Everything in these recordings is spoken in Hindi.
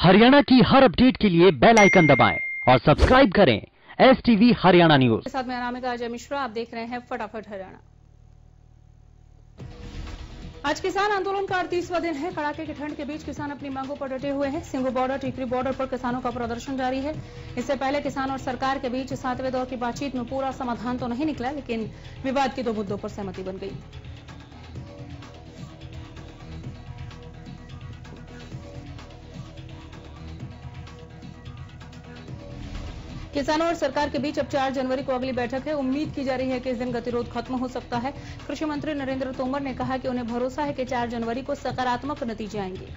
हरियाणा की हर अपडेट के लिए बेल आइकन दबाएं और सब्सक्राइब करें STV हरियाणा न्यूज। साथ में नाम है अजय मिश्रा, आप देख रहे हैं फटाफट हरियाणा। आज किसान आंदोलन का 38वां दिन है। कड़ाके की ठंड के बीच किसान अपनी मांगों पर डटे हुए हैं। सिंगू बॉर्डर, टिकरी बॉर्डर पर किसानों का प्रदर्शन जारी है। इससे पहले किसान और सरकार के बीच 7वें दौर की बातचीत में पूरा समाधान तो नहीं निकला, लेकिन विवाद के 2 मुद्दों पर सहमति बन गई। किसानों और सरकार के बीच अब 4 जनवरी को अगली बैठक है। उम्मीद की जा रही है कि इस दिन गतिरोध खत्म हो सकता है। कृषि मंत्री नरेंद्र तोमर ने कहा कि उन्हें भरोसा है कि 4 जनवरी को सकारात्मक नतीजे आएंगे।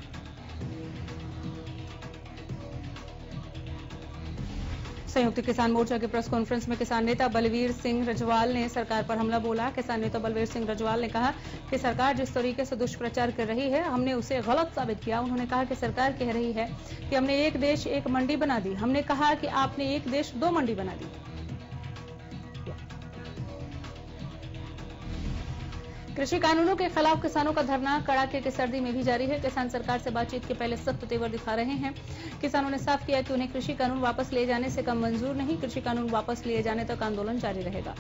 संयुक्त किसान मोर्चा की प्रेस कॉन्फ्रेंस में किसान नेता बलवीर सिंह रजवाल ने सरकार पर हमला बोला। किसान नेता बलवीर सिंह रजवाल ने कहा कि सरकार जिस तरीके से दुष्प्रचार कर रही है, हमने उसे गलत साबित किया। उन्होंने कहा कि सरकार कह रही है कि हमने एक देश एक मंडी बना दी। हमने कहा कि आपने एक देश 2 मंडी बना दी। कृषि कानूनों के खिलाफ किसानों का धरना कड़ाके की सर्दी में भी जारी है। किसान सरकार से बातचीत के पहले सख्त तेवर दिखा रहे हैं। किसानों ने साफ किया कि उन्हें कृषि कानून वापस लिए जाने से कम मंजूर नहीं। कृषि कानून वापस लिए जाने तक आंदोलन जारी रहेगा।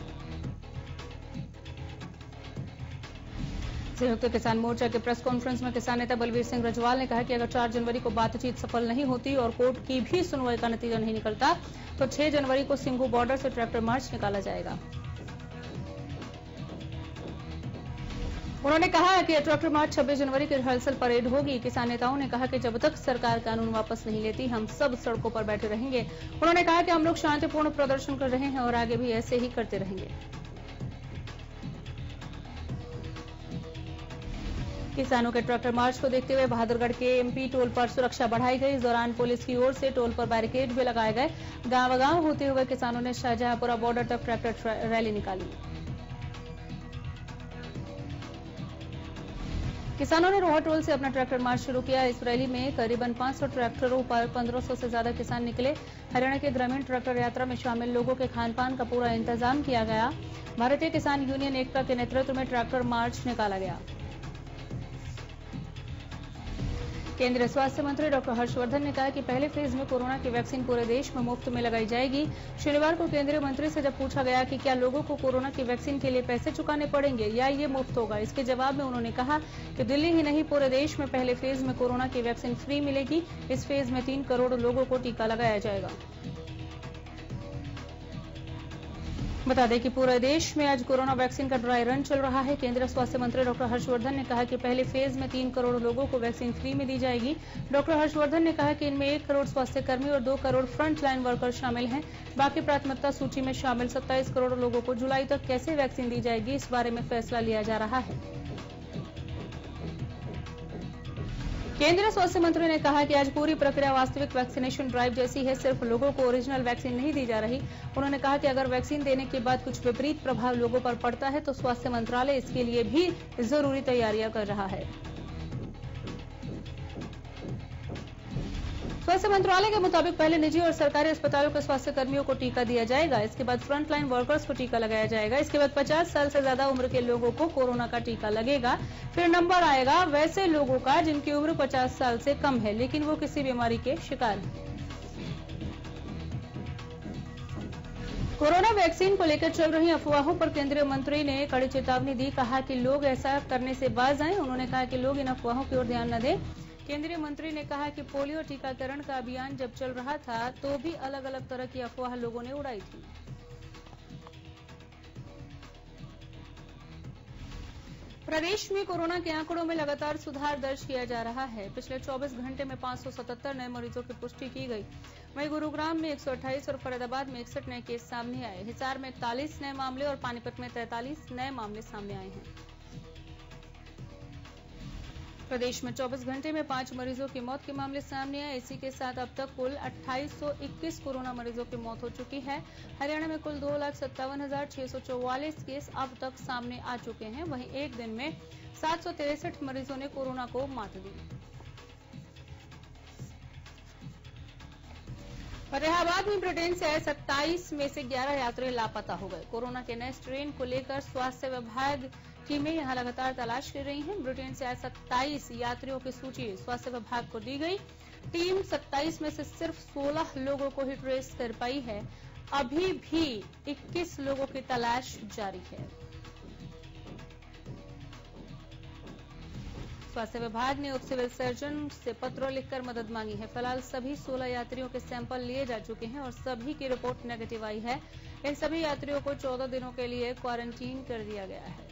संयुक्त किसान मोर्चा के प्रेस कॉन्फ्रेंस में किसान नेता बलवीर सिंह रजवाल ने कहा कि अगर 4 जनवरी को बातचीत सफल नहीं होती और कोर्ट की भी सुनवाई का नतीजा नहीं निकलता तो 6 जनवरी को सिंगू बॉर्डर से ट्रैक्टर मार्च निकाला जाएगा। उन्होंने कहा कि ट्रैक्टर मार्च 26 जनवरी की रिहर्सल परेड होगी। किसान नेताओं ने कहा कि जब तक सरकार कानून वापस नहीं लेती, हम सब सड़कों पर बैठे रहेंगे। उन्होंने कहा कि हम लोग शांतिपूर्ण प्रदर्शन कर रहे हैं और आगे भी ऐसे ही करते रहेंगे। किसानों के ट्रैक्टर मार्च को देखते हुए बहादुरगढ़ के MP टोल पर सुरक्षा बढ़ाई गई। इस दौरान पुलिस की ओर से टोल पर बैरिकेड भी लगाए गए। गांव-गांव होते हुए किसानों ने शाहजहांपुरा बॉर्डर तक ट्रैक्टर रैली निकाली। किसानों ने रोहा टोल से अपना ट्रैक्टर मार्च शुरू किया। इस रैली में करीबन 500 ट्रैक्टरों पर 1500 से ज्यादा किसान निकले। हरियाणा के ग्रामीण ट्रैक्टर यात्रा में शामिल लोगों के खान-पान का पूरा इंतजाम किया गया। भारतीय किसान यूनियन एकता के नेतृत्व में ट्रैक्टर मार्च निकाला गया। केंद्रीय स्वास्थ्य मंत्री डॉक्टर हर्षवर्धन ने कहा कि पहले फेज में कोरोना की वैक्सीन पूरे देश में मुफ्त में लगाई जाएगी। शनिवार को केंद्रीय मंत्री से जब पूछा गया कि क्या लोगों को कोरोना की वैक्सीन के लिए पैसे चुकाने पड़ेंगे या ये मुफ्त होगा, इसके जवाब में उन्होंने कहा कि दिल्ली ही नहीं पूरे देश में पहले फेज में कोरोना की वैक्सीन फ्री मिलेगी। इस फेज में 3 करोड़ लोगों को टीका लगाया जाएगा। बता दें कि पूरे देश में आज कोरोना वैक्सीन का ड्राई रन चल रहा है। केंद्रीय स्वास्थ्य मंत्री डॉक्टर हर्षवर्धन ने कहा कि पहले फेज में 3 करोड़ लोगों को वैक्सीन फ्री में दी जाएगी। डॉक्टर हर्षवर्धन ने कहा कि इनमें 1 करोड़ स्वास्थ्य कर्मी और 2 करोड़ फ्रंट लाइन वर्कर शामिल हैं। बाकी प्राथमिकता सूची में शामिल 27 करोड़ लोगों को जुलाई तक कैसे वैक्सीन दी जाएगी, इस बारे में फैसला लिया जा रहा है। केंद्रीय स्वास्थ्य मंत्री ने कहा कि आज पूरी प्रक्रिया वास्तविक वैक्सीनेशन ड्राइव जैसी है। सिर्फ लोगों को ओरिजिनल वैक्सीन नहीं दी जा रही। उन्होंने कहा कि अगर वैक्सीन देने के बाद कुछ विपरीत प्रभाव लोगों पर पड़ता है तो स्वास्थ्य मंत्रालय इसके लिए भी जरूरी तैयारियां कर रहा है। स्वास्थ्य मंत्रालय के मुताबिक पहले निजी और सरकारी अस्पतालों के स्वास्थ्य कर्मियों को टीका दिया जाएगा। इसके बाद फ्रंट लाइन वर्कर्स को टीका लगाया जाएगा। इसके बाद 50 साल से ज्यादा उम्र के लोगों को कोरोना का टीका लगेगा। फिर नंबर आएगा वैसे लोगों का जिनकी उम्र 50 साल से कम है लेकिन वो किसी बीमारी के शिकार हैं। कोरोना वैक्सीन को लेकर चल रही अफवाहों पर केंद्रीय मंत्री ने कड़ी चेतावनी दी। कहा कि लोग ऐसा करने से बाज आएं। उन्होंने कहा कि लोग इन अफवाहों की ओर ध्यान न दें। केंद्रीय मंत्री ने कहा कि पोलियो टीकाकरण का अभियान जब चल रहा था तो भी अलग अलग तरह की अफवाह लोगों ने उड़ाई थी। प्रदेश में कोरोना के आंकड़ों में लगातार सुधार दर्ज किया जा रहा है। पिछले 24 घंटे में 577 नए मरीजों की पुष्टि की गई। वहीं गुरुग्राम में 128 और फरीदाबाद में 61 नए केस सामने आए। हिसार में 41 नए मामले और पानीपत में 43 नए मामले सामने आए हैं। प्रदेश में 24 घंटे में 5 मरीजों की मौत के मामले सामने आए। इसी के साथ अब तक कुल 2821 कोरोना मरीजों की मौत हो चुकी है। हरियाणा में कुल 2,57,644 केस अब तक सामने आ चुके हैं। वहीं एक दिन में 763 मरीजों ने कोरोना को मात दी। फतेहाबाद में ब्रिटेन से आए 27 में से 11 यात्री लापता हो गए। कोरोना के नए स्ट्रेन को लेकर स्वास्थ्य विभाग टीमें यहां लगातार तलाश कर रही हैं। ब्रिटेन से आए 27 यात्रियों की सूची स्वास्थ्य विभाग को दी गई। टीम 27 में से सिर्फ 16 लोगों को ही ट्रेस कर पाई है। अभी भी 21 लोगों की तलाश जारी है। स्वास्थ्य विभाग ने उप सिविल सर्जन से पत्र लिखकर मदद मांगी है। फिलहाल सभी 16 यात्रियों के सैंपल लिए जा चुके हैं और सभी की रिपोर्ट नेगेटिव आई है। इन सभी यात्रियों को 14 दिनों के लिए क्वारंटीन कर दिया गया है।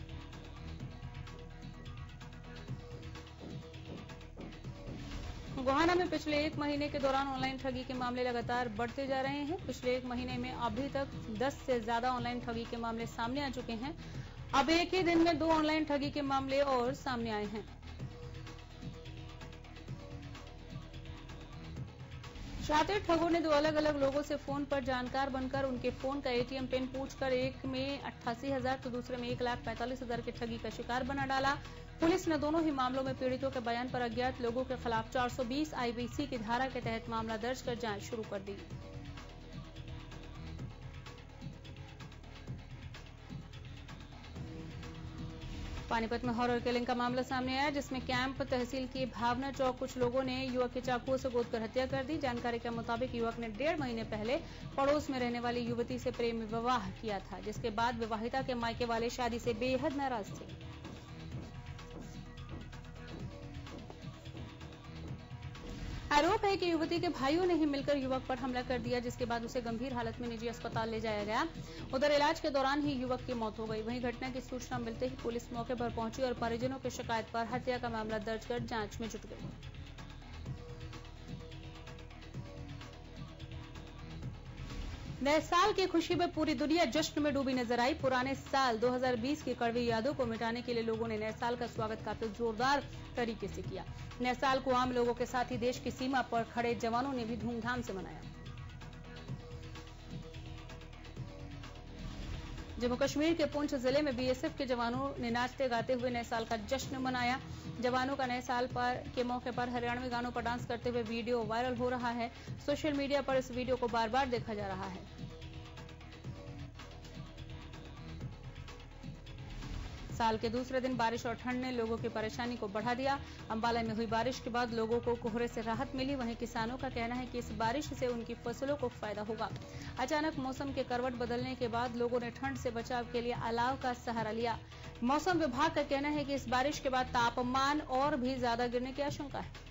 गोहाना में पिछले 1 महीने के दौरान ऑनलाइन ठगी के मामले लगातार बढ़ते जा रहे हैं। पिछले 1 महीने में अभी तक 10 से ज्यादा ऑनलाइन ठगी के मामले सामने आ चुके हैं। अब एक ही दिन में 2 ऑनलाइन ठगी के मामले और सामने आए हैं। शातिर ठगों ने 2 अलग अलग लोगों से फोन पर जानकार बनकर उनके फोन का एटीएम पिन पूछकर एक में 88,000 तो दूसरे में 1,45,000 की ठगी का शिकार बना डाला। पुलिस ने दोनों ही मामलों में पीड़ितों के बयान पर अज्ञात लोगों के खिलाफ 420 आईपीसी की धारा के तहत मामला दर्ज कर जांच शुरू कर दी। पानीपत में हॉरर किलिंग का मामला सामने आया, जिसमें कैंप तहसील की भावना चौक कुछ लोगों ने युवक की चाकुओं से गोदकर हत्या कर दी। जानकारी के मुताबिक युवक ने 1.5 महीने पहले पड़ोस में रहने वाली युवती से प्रेम विवाह किया था, जिसके बाद विवाहिता के मायके वाले शादी से बेहद नाराज थे। आरोप है कि युवती के भाइयों ने ही मिलकर युवक पर हमला कर दिया, जिसके बाद उसे गंभीर हालत में निजी अस्पताल ले जाया गया। उधर इलाज के दौरान ही युवक की मौत हो गई। वहीं घटना की सूचना मिलते ही पुलिस मौके पर पहुंची और परिजनों की शिकायत पर हत्या का मामला दर्ज कर जांच में जुट गई। नए साल की खुशी में पूरी दुनिया जश्न में डूबी नजर आई। पुराने साल 2020 की कड़वी यादों को मिटाने के लिए लोगों ने नए साल का स्वागत काफी जोरदार तरीके से किया। नए साल को आम लोगों के साथ ही देश की सीमा पर खड़े जवानों ने भी धूमधाम से मनाया। जम्मू कश्मीर के पुंछ जिले में बीएसएफ के जवानों ने नाचते गाते हुए नए साल का जश्न मनाया। जवानों का नए साल के मौके पर हरियाणवी गानों पर डांस करते हुए वीडियो वायरल हो रहा है। सोशल मीडिया पर इस वीडियो को बार बार देखा जा रहा है। साल के दूसरे दिन बारिश और ठंड ने लोगों की परेशानी को बढ़ा दिया। अंबाला में हुई बारिश के बाद लोगों को कोहरे से राहत मिली। वहीं किसानों का कहना है कि इस बारिश से उनकी फसलों को फायदा होगा। अचानक मौसम के करवट बदलने के बाद लोगों ने ठंड से बचाव के लिए अलाव का सहारा लिया। मौसम विभाग का कहना है कि इस बारिश के बाद तापमान और भी ज्यादा गिरने की आशंका है।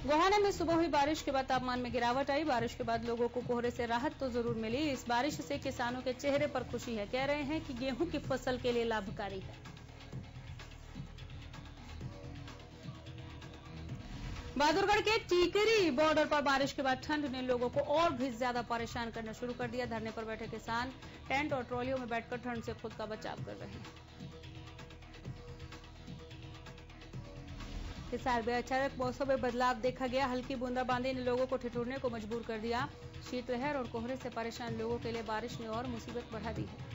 गोहाना में सुबह हुई बारिश के बाद तापमान में गिरावट आई। बारिश के बाद लोगों को कोहरे से राहत तो जरूर मिली। इस बारिश से किसानों के चेहरे पर खुशी है। कह रहे हैं कि गेहूं की फसल के लिए लाभकारी है। बहादुरगढ़ के टीकरी बॉर्डर पर बारिश के बाद ठंड ने लोगों को और भी ज्यादा परेशान करना शुरू कर दिया। धरने पर बैठे किसान टेंट और ट्रॉलियों में बैठकर ठंड से खुद का बचाव कर रहे हैं। इस साल भी अचानक मौसम में बदलाव देखा गया। हल्की बूंदाबांदी ने लोगों को ठिठुरने को मजबूर कर दिया। शीतलहर और कोहरे से परेशान लोगों के लिए बारिश ने और मुसीबत बढ़ा दी है।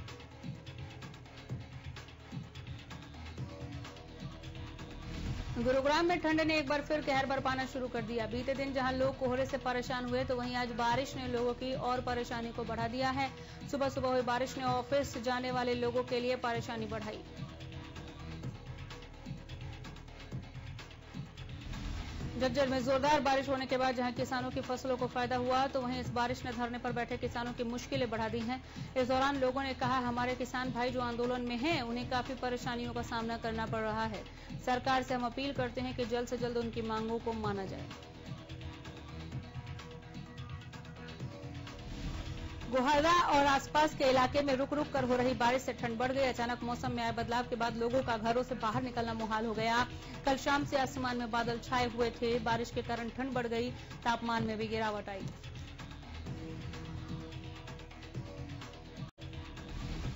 गुरुग्राम में ठंड ने एक बार फिर कहर बरपाना शुरू कर दिया। बीते दिन जहां लोग कोहरे से परेशान हुए तो वहीं आज बारिश ने लोगों की और परेशानी को बढ़ा दिया है। सुबह सुबह हुई बारिश ने ऑफिस जाने वाले लोगों के लिए परेशानी बढ़ाई। झज्जर में जोरदार बारिश होने के बाद जहां किसानों की फसलों को फायदा हुआ तो वहीं इस बारिश ने धरने पर बैठे किसानों की मुश्किलें बढ़ा दी हैं। इस दौरान लोगों ने कहा, हमारे किसान भाई जो आंदोलन में हैं उन्हें काफी परेशानियों का सामना करना पड़ रहा है। सरकार से हम अपील करते हैं कि जल्द से जल्द उनकी मांगों को माना जाए। गोहाना और आसपास के इलाके में रुक रुक कर हो रही बारिश से ठंड बढ़ गई। अचानक मौसम में आए बदलाव के बाद लोगों का घरों से बाहर निकलना मुहाल हो गया। कल शाम से आसमान में बादल छाए हुए थे। बारिश के कारण ठंड बढ़ गई। तापमान में भी गिरावट आई।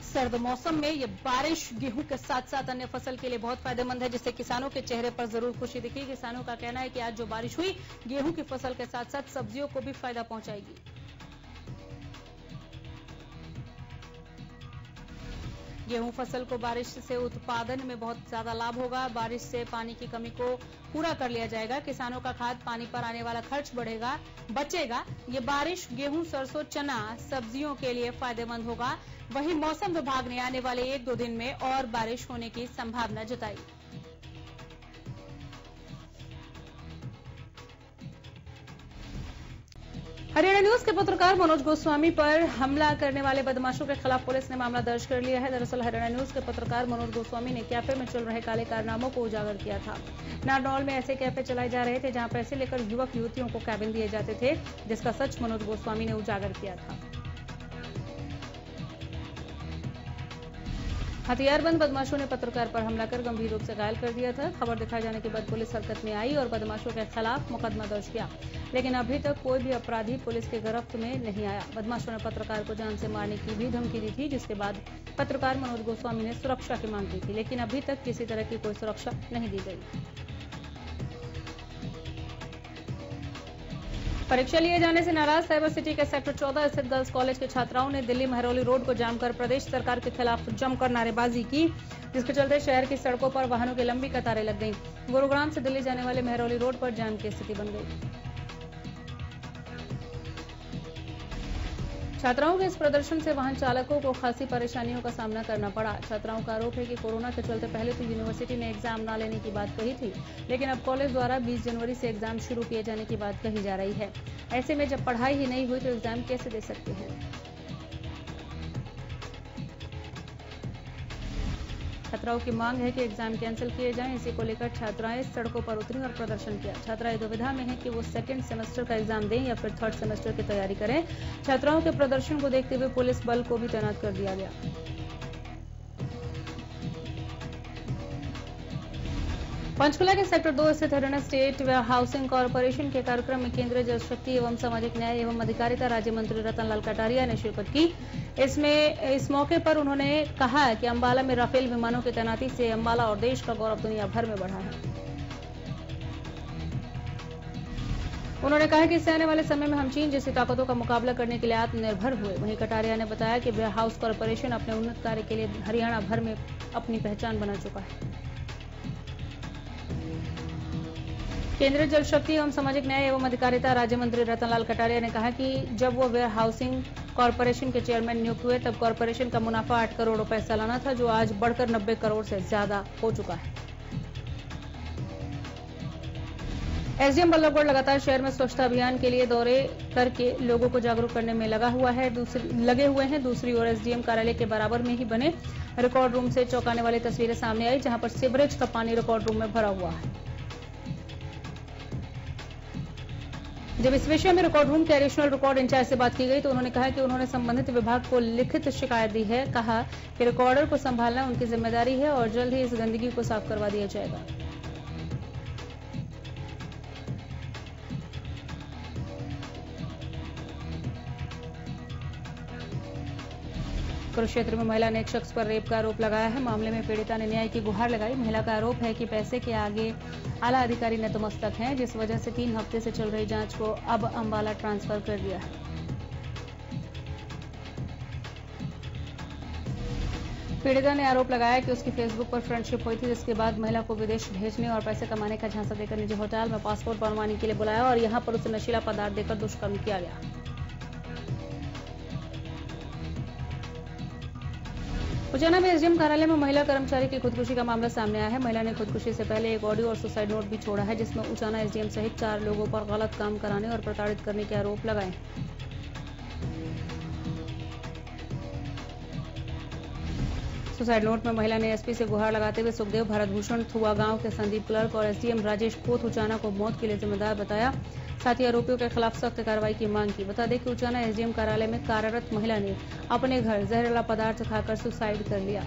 सर्द मौसम में ये बारिश गेहूं के साथ साथ अन्य फसल के लिए बहुत फायदेमंद है, जिससे किसानों के चेहरे पर जरूर खुशी दिखी। किसानों का कहना है कि आज जो बारिश हुई गेहूं की फसल के साथ साथ सब्जियों को भी फायदा पहुंचाएगी। गेहूं फसल को बारिश से उत्पादन में बहुत ज्यादा लाभ होगा। बारिश से पानी की कमी को पूरा कर लिया जाएगा। किसानों का खाद पानी पर आने वाला खर्च बचेगा। ये बारिश गेहूं, सरसों, चना, सब्जियों के लिए फायदेमंद होगा। वहीं मौसम विभाग ने आने वाले 1-2 दिन में और बारिश होने की संभावना जताई। हरियाणा न्यूज के पत्रकार मनोज गोस्वामी पर हमला करने वाले बदमाशों के खिलाफ पुलिस ने मामला दर्ज कर लिया है। दरअसल हरियाणा न्यूज के पत्रकार मनोज गोस्वामी ने कैफे में चल रहे काले कारनामों को उजागर किया था। नारनौल में ऐसे कैफे चलाए जा रहे थे जहां पैसे लेकर युवक युवतियों को कैबिन दिए जाते थे, जिसका सच मनोज गोस्वामी ने उजागर किया था। हथियारबंद बदमाशों ने पत्रकार पर हमला कर गंभीर रूप से घायल कर दिया था। खबर दिखाए जाने के बाद पुलिस हरकत में आई और बदमाशों के खिलाफ मुकदमा दर्ज किया, लेकिन अभी तक कोई भी अपराधी पुलिस के गिरफ्त में नहीं आया। बदमाशों ने पत्रकार को जान से मारने की भी धमकी दी थी, जिसके बाद पत्रकार मनोज गोस्वामी ने सुरक्षा की मांग की थी, लेकिन अभी तक किसी तरह की कोई सुरक्षा नहीं दी गई। परीक्षा लिए जाने से नाराज साइबर सिटी के सेक्टर 14 स्थित गर्ल्स कॉलेज के छात्राओं ने दिल्ली महरौली रोड को जाम कर प्रदेश सरकार के खिलाफ जमकर नारेबाजी की, जिसके चलते शहर की सड़कों पर वाहनों की लंबी कतारें लग गईं। गुरुग्राम से दिल्ली जाने वाले महरौली रोड पर जाम की स्थिति बन गई। छात्राओं के इस प्रदर्शन से वाहन चालकों को खासी परेशानियों का सामना करना पड़ा। छात्राओं का आरोप है कि कोरोना के चलते पहले तो यूनिवर्सिटी ने एग्जाम न लेने की बात कही थी, लेकिन अब कॉलेज द्वारा 20 जनवरी से एग्जाम शुरू किए जाने की बात कही जा रही है। ऐसे में जब पढ़ाई ही नहीं हुई तो एग्जाम कैसे दे सकते हैं। छात्राओं की मांग है कि एग्जाम कैंसिल किए जाएं। इसी को लेकर छात्राएं सड़कों पर उतरी और प्रदर्शन किया। छात्राएं दुविधा में हैं कि वो सेकंड सेमेस्टर का एग्जाम दें या फिर थर्ड सेमेस्टर की तैयारी करें। छात्राओं के प्रदर्शन को देखते हुए पुलिस बल को भी तैनात कर दिया गया। पंचकुला के सेक्टर 2 स्थित हरियाणा स्टेट हाउसिंग कॉर्पोरेशन के कार्यक्रम में केंद्रीय जल शक्ति एवं सामाजिक न्याय एवं अधिकारिता राज्य मंत्री रतनलाल कटारिया ने शिरकत की। इस मौके पर उन्होंने कहा कि अंबाला में राफेल विमानों की तैनाती से अंबाला और देश का गौरव दुनिया भर में बढ़ा है। उन्होंने कहा कि इससे आने वाले समय में हम चीन जैसी ताकतों का मुकाबला करने के लिए आत्मनिर्भर हुए। वहीं कटारिया ने बताया कि वेयर हाउस कॉर्पोरेशन अपने उन्नत कार्य के लिए हरियाणा भर में अपनी पहचान बना चुका है। केंद्रीय जल शक्ति एवं सामाजिक न्याय एवं अधिकारिता राज्य मंत्री रतनलाल कटारिया ने कहा कि जब वो वेयर हाउसिंग कॉर्पोरेशन के चेयरमैन नियुक्त हुए तब कॉर्पोरेशन का मुनाफा 8 करोड़ रुपए सालाना था, जो आज बढ़कर 90 करोड़ से ज्यादा हो चुका है। एसडीएम बल्लभगढ़ लगातार शहर में स्वच्छता अभियान के लिए दौरे करके लोगों को जागरूक करने में लगे हुए हैं। दूसरी ओर एसडीएम कार्यालय के बराबर में ही बने रिकॉर्ड रूम से चौंकाने वाली तस्वीरें सामने आई, जहां पर सीवरेज का पानी रिकॉर्ड रूम में भरा हुआ है। जब इस विषय में रिकॉर्ड रूम के एडिशनल रिकॉर्ड इंचार्ज से बात की गई तो उन्होंने कहा कि उन्होंने संबंधित विभाग को लिखित शिकायत दी है। कहा कि रिकॉर्डर को संभालना उनकी जिम्मेदारी है और जल्द ही इस गंदगी को साफ करवा दिया जाएगा। कुरुक्षेत्र में महिला ने एक शख्स पर रेप का आरोप लगाया है। मामले में पीड़िता ने न्याय की गुहार लगाई। महिला का आरोप है कि पैसे के आगे आला अधिकारी नतमस्तक हैं, जिस वजह से 3 हफ्ते से चल रही जांच को अब अंबाला ट्रांसफर कर दिया है। पीड़िता ने आरोप लगाया कि उसकी फेसबुक पर फ्रेंडशिप हुई थी, जिसके बाद महिला को विदेश भेजने और पैसे कमाने का झांसा देकर निजी होटल में पासपोर्ट बनवाने के लिए बुलाया और यहां पर उसे नशीला पदार्थ देकर दुष्कर्म किया गया। उचाना में एसडीएम कार्यालय में महिला कर्मचारी की खुदकुशी का मामला सामने आया है। महिला ने खुदकुशी से पहले एक ऑडियो और सुसाइड नोट भी छोड़ा है, जिसमें उचाना एसडीएम सहित 4 लोगों पर गलत काम कराने और प्रताड़ित करने के आरोप लगाए। सुसाइड नोट में महिला ने एसपी से गुहार लगाते हुए सुखदेव भरतभूषण थुआ गांव के संदीप क्लर्क और एसडीएम राजेश खोत उचाना को मौत के लिए जिम्मेदार बताया। साथ ही आरोपियों के खिलाफ सख्त कार्रवाई की मांग की। बता दें कि उचाना एसडीएम कार्यालय में कार्यरत महिला ने अपने घर जहरीला पदार्थ खाकर सुसाइड कर लिया।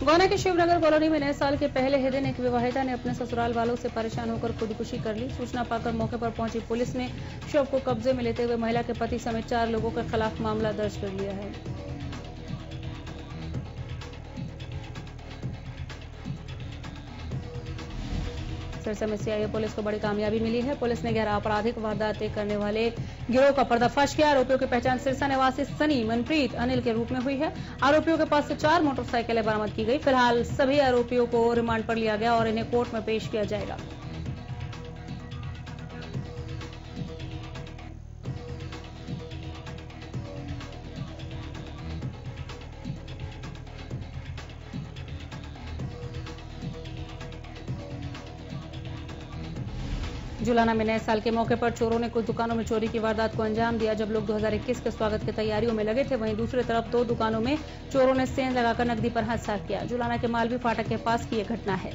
गोना के शिवनगर कॉलोनी में नए साल के पहले ही दिन एक विवाहिता ने अपने ससुराल वालों से परेशान होकर खुदकुशी कर ली। सूचना पाकर मौके पर पहुंची पुलिस ने शव को कब्जे में लेते हुए महिला के पति समेत 4 लोगों के खिलाफ मामला दर्ज कर लिया है। सिरसा में सीआईए पुलिस को बड़ी कामयाबी मिली है। पुलिस ने 11 आपराधिक वारदातें करने वाले गिरोह का पर्दाफाश किया। आरोपियों की पहचान सिरसा निवासी सनी, मनप्रीत, अनिल के रूप में हुई है। आरोपियों के पास से 4 मोटरसाइकिलें बरामद की गई। फिलहाल सभी आरोपियों को रिमांड पर लिया गया और इन्हें कोर्ट में पेश किया जाएगा। जुलाना में नए साल के मौके पर चोरों ने कुछ दुकानों में चोरी की वारदात को अंजाम दिया। जब लोग 2021 के स्वागत की तैयारियों में लगे थे, वहीं दूसरी तरफ 2 दुकानों में चोरों ने सेंध लगाकर नकदी पर हाथ साफ किया। जुलाना के मालवी फाटक के पास की यह घटना है।